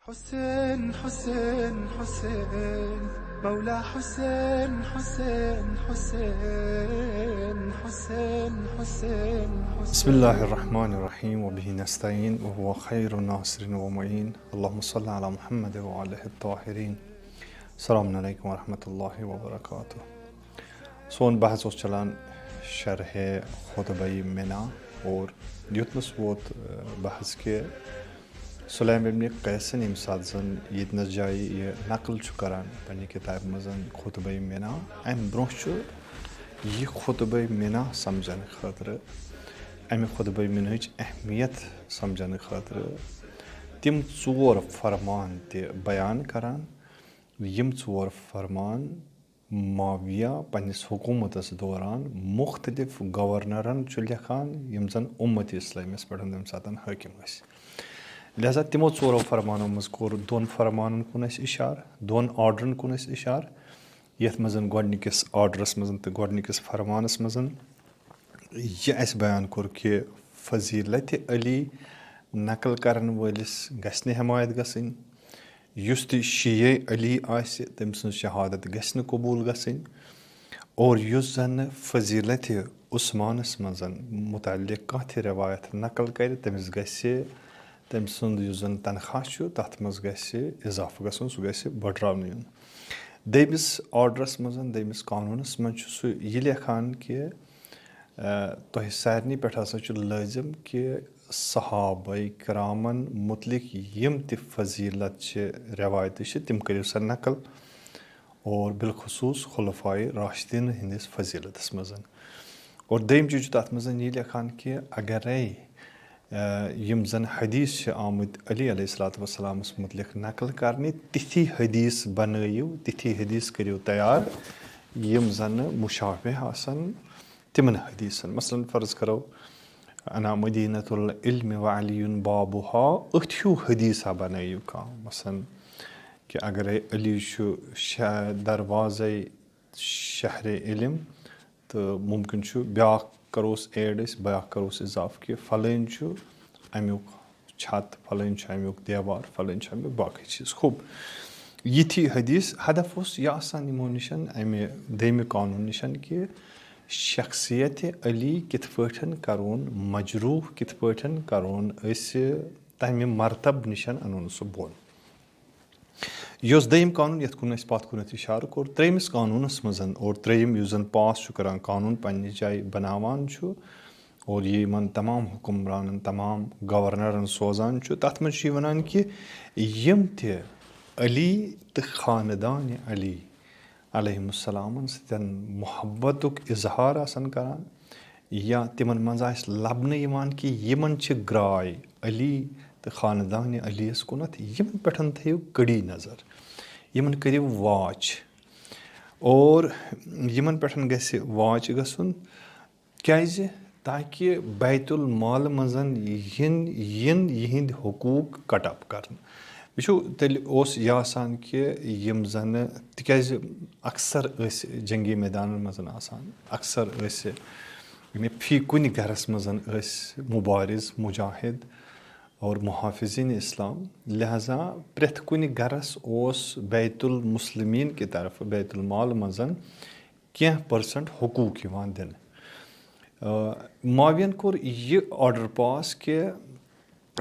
حسين حسين حسين مولا حسين حسين حسين حسين حسين بسم الله الرحمن الرحيم وبه نستعين وهو خير ناصر ومعين اللهم صل على محمد وعلى الطاهرين السلام عليكم ورحمة الله وبركاته. سون بحث اوس چلان شرح خطبہ منا اور یوتنس ووت بحث کے سلیم ابن قیسن یم سات زن یتنس جائی یہ نقل چھُ کران پننہِ کتابہِ منٛز خطبہ منا امہِ برونٛہہ چھُ یہِ خطبہ منا سمجھنہٕ خٲطرٕ امہِ خطبہ منہٕچ اہمیت سمجھنہٕ خٲطرٕ تِم ژور فرمان تہِ بیان کران یِم ژور فرمان معاویہ پننِس حکوٗمتس دوران مختلف گورنرن چھُ لیکھان یِم زن اُمت اسلٲمِس پٮ۪ٹھ تمہِ ساتہٕ حٲکِم ٲسۍ. لہذا تِمو ژورو فرمانو منٛز کوٚر دۄن فرمانن کُن اَسہِ اِشارٕ دۄن آرڈرن کُن اَسہِ اِشارٕ یتھ منٛز گۄڈنِکِس آرڈرس منٛز تہٕ گۄڈنِکِس فرمانس منٛز یہِ اَسہِ بیان کوٚر کہِ فضیلت علی نقل کرن وٲلِس گژھِ نہٕ حمایت گژھٕنۍ یُس تہِ شیعہ علی آسہِ تٔمۍ سٕنٛز شہادت گژھِ نہٕ قبوٗل گژھٕنۍ اور یُس زن فضیلت عثمانس منٛز متعلق کانٛہہ تہِ رِوایت نقل کرِ تٔمِس گژھِ تٔمۍ سُنٛد یُس زن تنخواہ چھُ تتھ منٛز گژھِ اضافہٕ گژھُن سُہ گژھِ بٔڑراونہٕ یُن. دوٚیمِس آرڈرس منٛز دوٚیمِس قانوٗنس منٛز چھُ سُہ یہِ لیکھان کہِ تۄہہِ سارنٕے پٮ۪ٹھ ہسا چھُ لٲزم کہِ صحابہ کرامن متعلق یِم تہِ فضیلت چھِ رٮ۪وایتہٕ چھِ تِم کٔرِو سا نقل اور بالخصوٗص خلفائے راشدیٖن ہٕنٛدِس فضیلتس منٛز. اور دوٚیِم چیٖز چھُ تتھ منٛز یہِ لیکھان کہِ اگرے یِم زن حدیٖث چھِ آمٕتۍ علی علیہ الصلوۃ والسلامس متعلق نقل کرنہِ تِتھی حدیٖث بنٲیِو تِتھی حدیٖث کٔرِو تیار یِم زنہٕ مُشابہ آسن تِمن حدیٖثن. مثلاً فرض کرو انا مدینۃ العلم وعلی بابُہا أتھۍ ہیوٗ حدیٖثا بنٲیِو کانٛہہ مثلاً کہِ اگرے علی چھُ دروازے شہرِ علم تہٕ مُمکِن چھُ بیٛاکھ کروس ایڈ أسۍ بیٛاکھ کروس اضافہٕ کہِ فلٲنۍ چھُ امیُک چھت فلٲنۍ چھُ امیُک دیوار فلٲنۍ چھُ امیُک باقٕے چیٖز. خوب یِتھی حدیٖث ہدف اوس یہِ آسان یِمو نِشن امہِ دوٚیمہِ قانوٗن نِشن کہِ شخصیتِ علی کِتھ پٲٹھۍ کرون مجروح کِتھ پٲٹھۍ کرون أسۍ تمہِ مرتب نِشن انون سُہ بۄن. یہِ اوس دوٚیِم قانوٗن یتھ کُن اَسہِ پتھ کُنتھ اِشارٕ کوٚر. ترٛیٚیمِس قانوٗنس منٛز اور ترٛیٚیِم یُس زن پاس چھُ کران قانوٗن پننہِ جایہِ بناوان چھُ اور یہِ یِمن تمام حُکمرانن تمام گورنرن سوزان چھُ تتھ منٛز چھُ یہِ ونان کہِ یِم تہِ علی تہٕ خاندانِ علی علیہم السلامن سۭتۍ محبتُک اظہار آسان کران یا تِمن منٛز آسہِ لبنہٕ یِوان کہِ یِمن چھِ گراے علی تہٕ خاندانِ علی یس کُنتھ یِمن پٮ۪ٹھ تھٲیِو کٔڑی نظر یِمن کٔرِو واچ اور یِمن پٮ۪ٹھ گژھِ واچ گژھُن کیازِ تاکہِ بیت المال منٛز یِن یِہنٛدۍ حقوٗق کٹ اپ کرنہٕ. وٕچھو تیٚلہِ اوس یہِ آسان کہِ یِم زنہٕ تِکیازِ اکثر ٲسۍ جنگی میدانن منٛز آسان اکثر ٲسۍ فی کُنہِ گرس منٛز ٲسۍ مُبارِز مُجاہد اور محافظیٖن اسلام. لہذا پرٛٮ۪تھ کُنہِ گرس اوس بیت المسلمین کہِ طرفہٕ بیت المال منٛز کینٛہہ % حقوٗق یِوان دِنہٕ. معاویہن کوٚر یہِ آرڈر پاس کہِ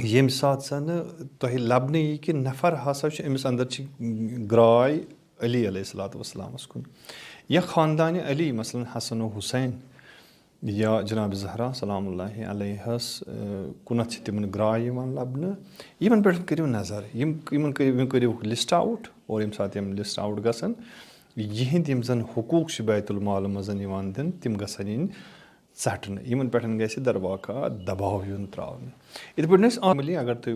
ییٚمہِ ساتہٕ زنہٕ تۄہہِ لبنہٕ یی کہِ نفر ہسا چھُ أمِس انٛدر چھِ گراے علی علیہ الصلوۃ والسلامس کُن یا خاندانِ علی مثلاً حسن و حُسین یا جناب زہرا سلام اللہ علیہس کُنتھ چھِ تِمن گراے یِوان لبنہٕ یِمن پٮ۪ٹھ کٔرِو نظر یِم کٔرِو لسٹ آوُٹ اور ییٚمہِ ساتہٕ یِم لسٹ آوُٹ گژھن یِہنٛدۍ یِم زن حقوٗق چھِ بیت المال منٛز یِوان دِنہٕ تِم گژھن یِنۍ ژٹنہٕ یِمن پٮ۪ٹھ گژھِ درواقعات دباو یُن تراونہٕ. یِتھ پٲٹھۍ ٲسۍ عملی اگر تُہۍ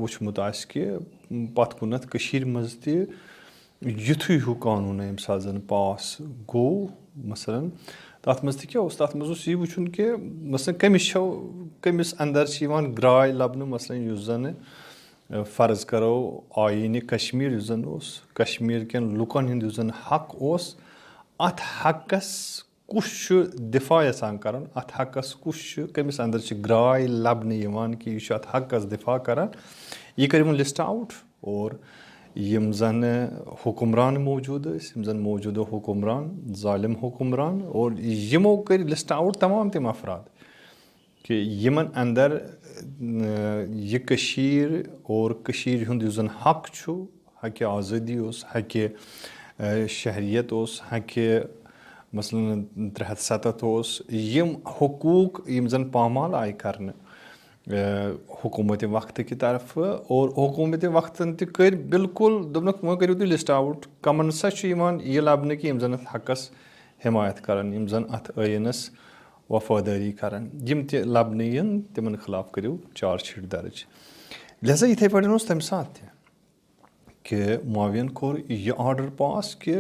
وٕچھمُت آسہِ کہِ پتھ کُنتھ کٔشیٖرِ منٛز تہِ یِتھُے ہیوٗ قانوٗن ییٚمہِ ساتہٕ زن پاس گوٚو مثلاً تتھ منٛز تہِ کیٛاہ اوس تتھ منٛز اوس یہِ وٕچھُن کہِ مثلاً کٔمِس انٛدر چھِ یِوان گراے لبنہٕ مثلاً یُس زنہٕ فرض کرو آیٖنہِ کشمیٖر یُس زن اوس کشمیٖر کٮ۪ن لُکن ہُنٛد یُس زن حق اوس اتھ حقس کُس چھُ دِفاع یژھان کرُن اتھ حقس کُس چھُ کٔمِس انٛدر چھِ گراے لبنہٕ یِوان کہِ یہِ چھُ اتھ حقس دِفاع کران یہ کٔرِوُن لِسٹ آوُٹ اور یِم زَن حُکُمران موجوٗد ٲسۍ یِم زَن موجوٗدٕ حُکُمران ظالم حُکُمران اور یِمو کٔرۍ لِسٹ آوُٹ تمام تِم افراد کہِ یِمن اندر یہِ کٔشیٖر اور کٔشیٖرِ ہُنٛد یُس زَن حق چھُ حقہِ آزٲدی اوس حقہِ شہریت اوس حقہِ مثلاً 367 اوس یِم حقوٗق یِم زَن پامال آیہِ کرنہٕ حکوٗمتِ وقتہٕ کہِ طرفہٕ اور حکوٗمتِ وقتن تہِ کٔرۍ بالکل دوٚپنکھ وۄنۍ کٔرِو تُہۍ لِسٹ آوُٹ کمن سا چھُ یِوان یہِ لبنہٕ کہِ یِم زَن اَتھ حقس حمایت کران یِم زَن اَتھ ٲیٖنس وفٲدٲری کران یِم تہِ لبنہٕ یِن تِمن خلاف کٔرِو چارج شیٖٹ درٕج لہذا یِتھٕے پٲٹھۍ اوس تمہِ ساتہٕ تہِ کہِ معاویَن کوٚر یہِ آرڈر پاس کہِ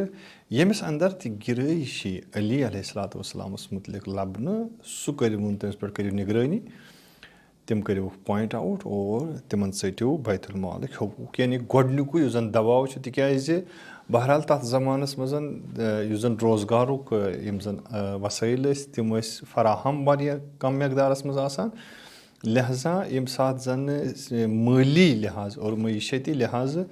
ییٚمِس اندر تہِ گِرٲیی چھِ علی علیہ الصلوۃ والسلامس مُتعلق لبنہٕ سُہ کٔرِوُن تٔمِس پٮ۪ٹھ کٔرِو نگرٲنی تِم کٔرِوُکھ پویِنٹ آوُٹ اور تِمن ژٔٹِو بیت المالٕکۍ حقوٗق یعنی گۄڈنیُکُے یُس زن دباو چھُ تِکیازِ بہرحال تتھ زمانس منٛز یُس زن روزگارُک یِم زن وسٲیِل ٲسۍ تِم ٲسۍ فراہم واریاہ کم مٮ۪قدارس منٛز آسان لہذا ییٚمہِ ساتہٕ زن مٲلی لحاظ اور معیشتی لحاظہٕ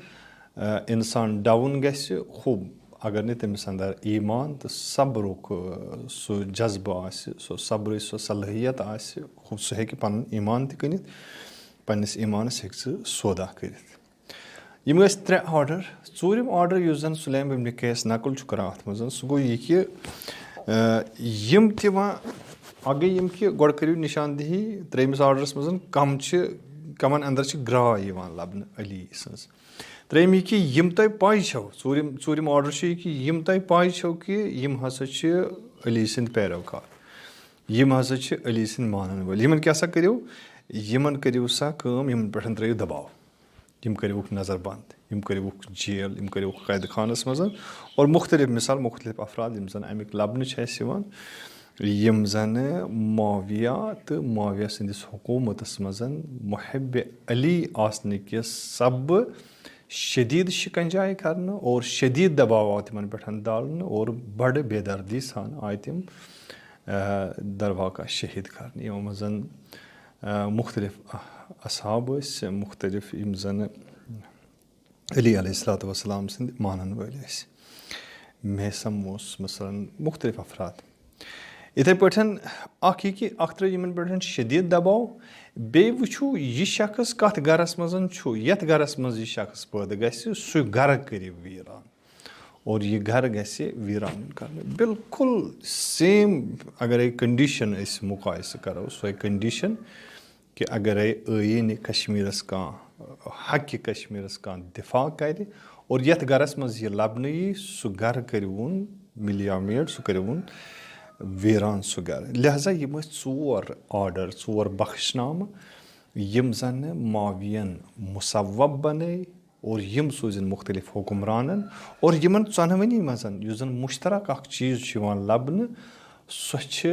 انسان ڈاوُن گژھِ خوب اگر نہٕ تٔمِس اندر ایٖمان تہٕ صبرُک سُہ جذبہٕ آسہِ سُہ صبرٕچ سۄ صلٲحیت آسہِ خوب سُہ ہیٚکہِ پنُن ایٖمان تہِ کٕنِتھ پننِس ایٖمانس ہیٚکہِ سُہ سودا کٔرِتھ یِم ٲسۍ 3 آرڈر ژوٗرِم آرڈر یُس زن سُلیم ابن قیس نقل چھُ کران اتھ منٛز سُہ گوٚو یہِ کہِ یِم تہِ وۄنۍ اکھ گٔے یِم کہِ گۄڈٕ کٔرِو نِشاندہی 3مِس آرڈرس منٛز کمن اندر چھِ گراے یِوان لبنہٕ علی سٕنٛز 3 یہِ کہِ یِم تۄہہِ پاے چھو ژوٗرِم آرڈر چھُ یہِ کہِ یِم تۄہہِ پاے چھو کہِ یِم ہسا چھِ علی سٕنٛدۍ پیروکار یِم ہسا چھِ علی سٕنٛدۍ مانن وٲلۍ یِمن کیاہ سا کٔرِو یِمن کٔرِو سا کٲم یِمن پٮ۪ٹھ ترٲیِو دباو یِم کٔرِوُکھ نظر بنٛد یِم کٔرِوُکھ جیل یِم کٔرِوُکھ قٲیدٕ خانس منٛز اور مُختٔلِف مِثال مُختٔلِف افراد یِم زن امیِکۍ لبنہٕ چھِ اَسہِ یِوان یِم زنہٕ معاویہ تہٕ معاویہ سٕنٛدِس حکوٗمتس منٛز محب علی آسنہٕ کہِ سببہٕ شدیٖد شِکنجہٕ آیہِ کرنہٕ اور شدیٖد دباو آو تِمن پٮ۪ٹھ ڈالنہٕ اور بڑٕ بے دردی سان آیہِ تِم درواقع شہیٖد کرنہٕ یِمو منٛز مُختٔلِف اصحاب ٲسۍ مُختٔلِف یِم زنہٕ علی علیہ الصلوۃ والسلام سٕنٛدۍ مانن وٲلۍ ٲسۍ میسم اوس مثلاً مُختٔلِف افراد یِتھٕے پٲٹھۍ اکھ یہِ کہِ اکھ ترٲے یِمن پٮ۪ٹھ شدیٖد دباو بیٚیہِ وٕچھو یہِ شخص کتھ گرس منٛز چھُ یتھ گرس منٛز یہِ شخص پٲدٕ گژھِ سُہ گرٕ کٔرِو ویٖران اور یہِ گرٕ گژھِ ویٖران کرنہٕ بالکل سیم اگرے کنڈیشن أسۍ مُقایسہٕ کرو سۄے کنڈیشن کہِ اگرے ٲیٖنہِ کشمیٖرس کانٛہہ حقہِ کشمیٖرس کانٛہہ دِفاع کرِ اور یتھ گرس منٛز یہِ لبنہٕ یی سُہ گرٕ کٔرِوُن مِلیامیٹ سُہ کٔرِوُن ویٖران سُہ گرٕ لہذا یِم ٲسۍ 4 آرڈر 4 بخشنامہٕ یِم زنہٕ معاویَن مُصوب بنٲے اور یِم سوٗزِن مُختٔلِف حُکُمرانن اور یِمن ژۄنوٕنی منٛز یُس زن مُشترک اکھ چیٖز چھُ یِوان لبنہٕ سۄ چھِ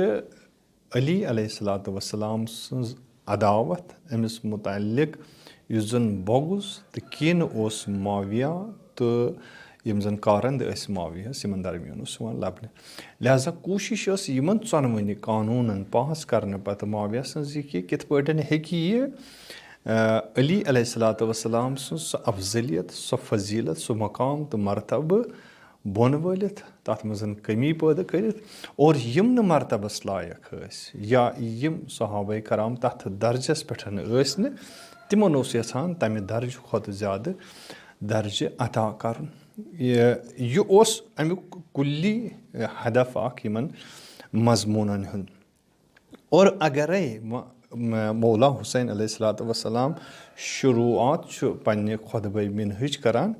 علی علیہ الصلوۃ والسلام سٕنٛز عداوت أمِس مُتعلق یُس زن بۄغُز تہٕ کِنہٕ اوس معاویہ تہٕ یِم زن کارنٛدٕ ٲسۍ معاویہس یِمن درمیان اوس یِوان لبنہٕ لہذا کوٗشِش ٲس یِمن ژۄنوٕنی قانوٗنن پاس کرنہٕ پتہٕ معاویہ سٕنٛز یہِ کہِ کِتھ پٲٹھۍ ہیٚکہِ یہِ علی علیہ الصلوۃ والسلام سٕنٛز سۄ افضلیت سۄ فضیلت سُہ مقام تہٕ مرتبہٕ بۄن وٲلِتھ تتھ منٛز کٔمی پٲدٕ کٔرِتھ اور یِم نہٕ مرتبس لایق ٲسۍ یا یِم صحابہ کرام تتھ درجس پٮ۪ٹھ ٲسۍ نہٕ تِمن اوس یژھان تمہِ درجہٕ کھۄتہٕ زیادٕ درجہِ عطا کرُن یہِ اوس امیُک کُلی ہدف اکھ یِمن مضموٗنن ہُنٛد اور اگرے مولا حُسین علیہ الصلوۃ والسلام شروعات چھُ پننہِ خطبہ منہٕچ کران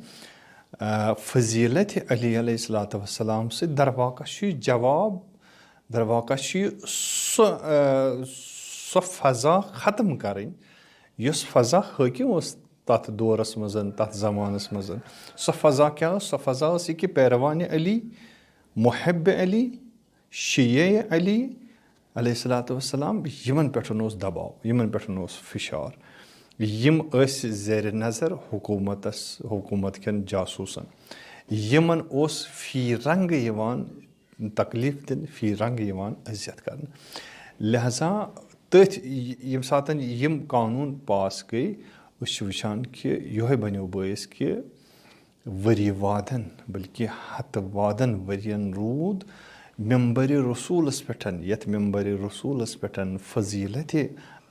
فضیلت علی علیہ الصلوۃ والسلام سۭتۍ درواقع چھُ یہِ جواب درواقع چھُ یہِ سۄ فضا ختم کرٕنۍ یۄس فضا حٲکِم اوس تتھ دورس منٛز تتھ زمانس منٛز سۄ فضا کیٛاہ ٲس سۄ فضا ٲس یہِ کہِ پیروانہِ علی محب علی شیعہ علی علیہ الصلوۃ والسلام یِمن پٮ۪ٹھ اوس دباو یِمن پٮ۪ٹھ اوس فشار یِم ٲسۍ زیرِ نظر حکوٗمت کٮ۪ن جاسوٗسن یِمن اوس فی رنٛگہٕ یِوان تکلیٖف دِنہٕ فی رنٛگہٕ یِوان اذیت کرنہٕ لہذا تٔتھۍ ییٚمہِ ساتہٕ یِم قانوٗن پاس گٔے وٕچھان کہ یِہوٚے بنیو بٲیِس کہ ؤری وادن بلکہ ہتہٕ وادن ؤرین روٗد ممبرِ رسوٗلس پٮ۪ٹھ یتھ ممبرِ رسوٗلس پٮ۪ٹھ فضیلت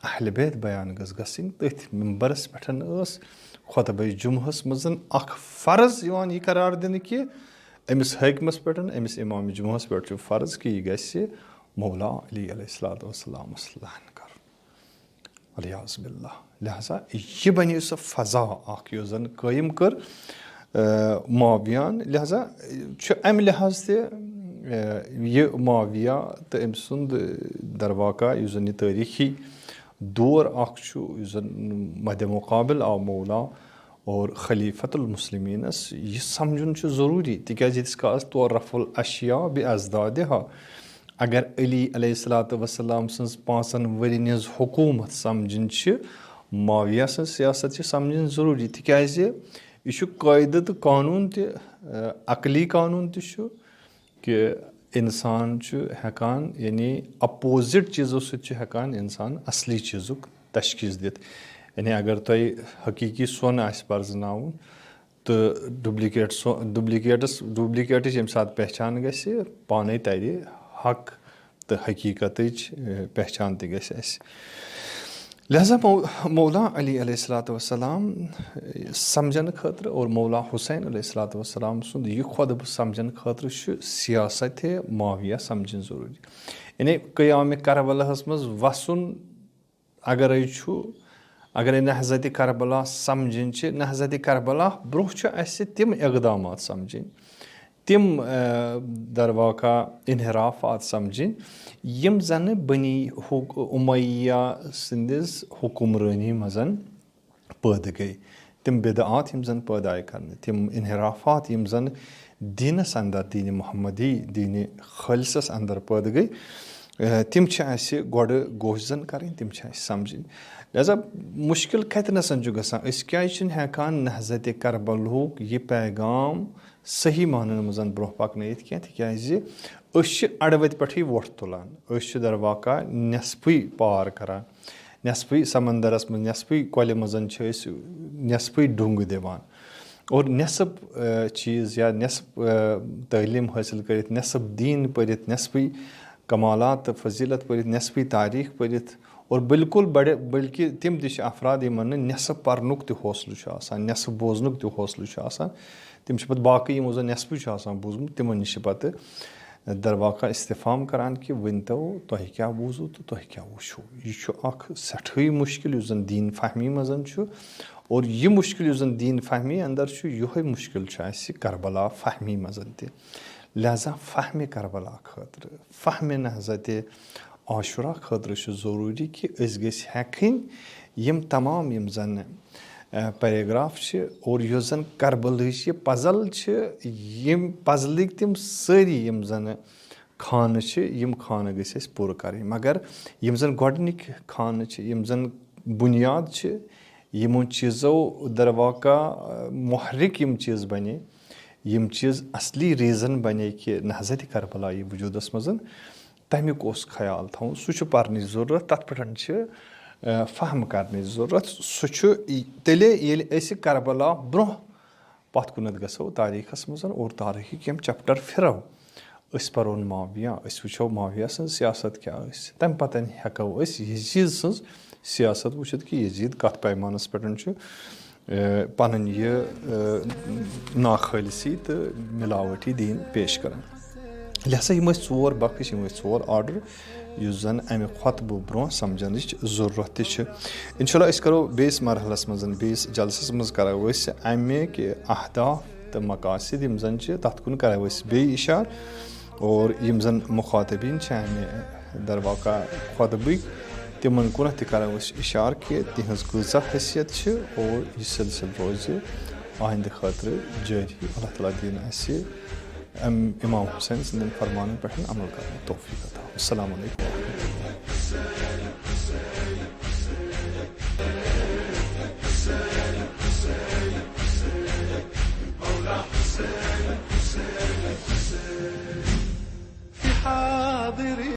اہل بیت بیان گٔژھ گژھٕنۍ تٔتھۍ ممبرس پٮ۪ٹھ ٲس خطبہ جمعہس منٛز اکھ فرض یِوان یہِ قرار دِنہٕ کہِ أمِس حٲکمس پٮ۪ٹھ أمِس امام جمعہس پٮ۪ٹھ چھُ فرض کہِ یہِ گژھِ مولا علی علیہ الصلوۃ والسلامس لعن کرُن ولیعوذ باللہ. لہذا یہِ بنے سۄ فضا اکھ یۄس زن قٲیِم کٔر معاویہن. لہذا چھُ امہِ لحاظ تہِ یہِ معاویہ تہٕ أمۍ سُنٛد درواقع یُس زن یہِ تٲریٖخی دور اکھ چھُ یُس زن مدِ مقابل آو مولا اور خلیفت المسلمینس یہِ سمجھُن چھُ ضروٗری تِکیازِ ییٖتِس کالس تورفُ الاشیا بِازدادِہا اگر علی علیہ الصلوۃ والسلام سٕنٛز 5 ؤرین ہٕنٛز حکوٗمت سمجھِنۍ چھِ معاویہ سٕنٛز سیاست چھِ سمجھِنۍ ضروٗری تِکیازِ یہِ چھُ قٲیدٕ تہٕ قانون تہِ عقلی قانون تہِ چھُ کہِ اِنسان چھُ ہٮ۪کان یعنی اپوزِٹ چیٖزو سۭتۍ چھُ ہٮ۪کان اِنسان اصلی چیٖزُک تشخیٖص دِتھ. یعنی اگر تۄہہِ حقیٖقی سۄن آسہِ پرزناوُن تہٕ ڈُبلِکیٹٕچ ییٚمہِ ساتہٕ پہچان گژھِ پانے ترِ حق تہٕ حقیٖقتٕچ پہچان تہِ گژھِ اَسہِ. لہذا مولا علی علیہ الصلوۃ والسلام سمجھنہٕ خٲطرٕ اور مولا حسین علیہ الصلوۃ والسلام سُنٛد یہِ خۄطبہٕ سمجھنہٕ خٲطرٕ چھُ سیاست معاویہ سمجھِنۍ ضروٗری. یعنی قیامِ کربلاہس منٛز وسُن اگرے نہضتِ کربلا سمجھِنۍ چھِ نہضتِ کربلا برونٛہہ چھُ اَسہِ تِم اقدامات سمجھِنۍ تِم درواقع انحرافات سمجھِنۍ یِم زنہٕ بنی امیہ سٕنٛدِس حُکمرٲنی منٛز پٲدٕ گٔے تِم بدعات یِم زن پٲدٕ آیہِ کرنہٕ تِم انحرافات یِم زن دیٖنس انٛدر دیٖنہِ محمدی دیٖنہِ خٲلصس انٛدر پٲدٕ گٔے تِم چھِ اَسہِ گۄڈٕ گوشزن کرٕنۍ تِم چھِ اَسہِ سمجھِنۍ. لہذا مُشکِل کتنَسن چھُ گژھان أسۍ کیازِ چھِنہٕ ہٮ۪کان نہضتِ کربلہُک یہِ پیغام صحیح معنن منٛز برونٛہہ پکنٲیِتھ کینٛہہ تِکیازِ أسۍ چھِ اَڑٕ وَتہِ پٮ۪ٹھٕے وۄٹھ تُلان أسۍ چھِ درواقع نٮ۪صفٕے پار کران نٮ۪صفٕے سمندرس منٛز نٮ۪صفٕے کۄلہِ منٛز چھِ أسۍ نٮ۪صفٕے ڈوٚنٛگ دِوان اور نٮ۪صف چیٖز یا نٮ۪صف تعلیٖم حٲصِل کٔرِتھ نٮ۪صف دیٖن پٔرِتھ نٮ۪صفٕے کمالات تہٕ فضیلت پٔرِتھ نٮ۪صفٕے تاریٖخ پٔرِتھ اور بالکل بلکہِ تِم تہِ چھِ افراد یِمن نہٕ نٮ۪صف پرنُک تہِ حوصلہٕ چھُ آسان نٮ۪صف بوزنُک تہِ حوصلہٕ چھُ آسان تِم چھِ پتہٕ باقٕے یِمو زن نٮ۪صفٕے چھُ آسان بوٗزمُت تِمن نِش چھِ پتہٕ درواقع استفام کران کہِ ؤنۍتو تۄہہِ کیٛاہ بوٗزوٗ تہٕ تۄہہِ کیٛاہ وٕچھو. یہِ چھُ اکھ سٮ۪ٹھٕے مُشکِل یُس زن دیٖن فہمی منٛز چھُ اور یہِ مُشکِل یُس زن دیٖن فہمی انٛدر چھُ یِہوٚے مُشکِل چھُ اَسہِ کربلا فہمی منٛز تہِ. لہذا فہمِ کربلا خٲطرٕ فہمِ نہضتِ عاشورہ خٲطرٕ چھُ ضروٗری کہِ أسۍ گٔژھۍ ہٮ۪کٕنۍ یِم تمام یِم زن پیراگراف چھِ اور یۄس زن کربلٕچ یہِ پزل چھِ یِم پزلٕکۍ تِم سٲری یِم زنہٕ خانہٕ چھِ یِم خانہٕ گٔژھۍ أسۍ پوٗرٕ کرٕنۍ مگر یِم زن گۄڈنِکۍ خانہٕ چھِ یِم زن بُنیاد چھِ یِمو چیٖزو درواقع محرِک یِم چیٖز بنے یِم چیٖز اصلی ریٖزن بنے کہِ نہضتِ کربلا یہِ وجوٗدس منٛز تمیُک اوس خیال تھاوُن سُہ چھُ پرنٕچ ضروٗرت تتھ پٮ۪ٹھ چھِ فہم کرنٕچ ضروٗرت سُہ چھُ تیٚلے ییٚلہِ أسۍ کربلا برونٛہہ پتھ کُنتھ گژھو تاریٖخس منٛز اور تاریٖخٕکۍ یِم چپٹر پھِرو أسۍ پرو معاویہ أسۍ وٕچھو معاویہ سٕنٛز سیاست کیٛاہ ٲسۍ تمہِ پتہٕ ہٮ۪کو أسۍ یزیٖد سٕنٛز سیاست وٕچھِتھ کہِ یزیٖد کتھ پیمانس پٮ۪ٹھ چھُ پنٕنۍ یہِ ناخٲلصی تہٕ مِلاوٹی دیٖن پیش کران. لہذا یِم ٲسۍ 4 بخش یِم ٲسۍ 4 آرڈر یُس زن امہِ خۄطبہٕ برونٛہہ سمجھنٕچ ضروٗرت تہِ چھِ. انشاءاللہ أسۍ کرو بیٚیِس مرحلس منٛز بیٚیِس جلسس منٛز کرو أسۍ امِکۍ اہداف تہٕ مقاصد یِم زن چھِ تتھ کُن کرو أسۍ بیٚیہِ اِشارٕ اور یِم زن مُخاطبیٖن چھِ امہِ درواقع خۄطبٕکۍ تِمن کُنتھ تہِ کرو أسۍ اِشارٕ کہِ تِہنٛز کۭژاہ حیثیت چھِ اور یہِ سلسلہٕ روزِ آیندٕ خٲطرٕ جٲری. اللہ تعالیٰ دِیِن اَسہِ امام حُسین سٕنٛدٮ۪ن فرمانن پٮ۪ٹھ عمل کرنُک توفیٖق عطا. السلام علیکم.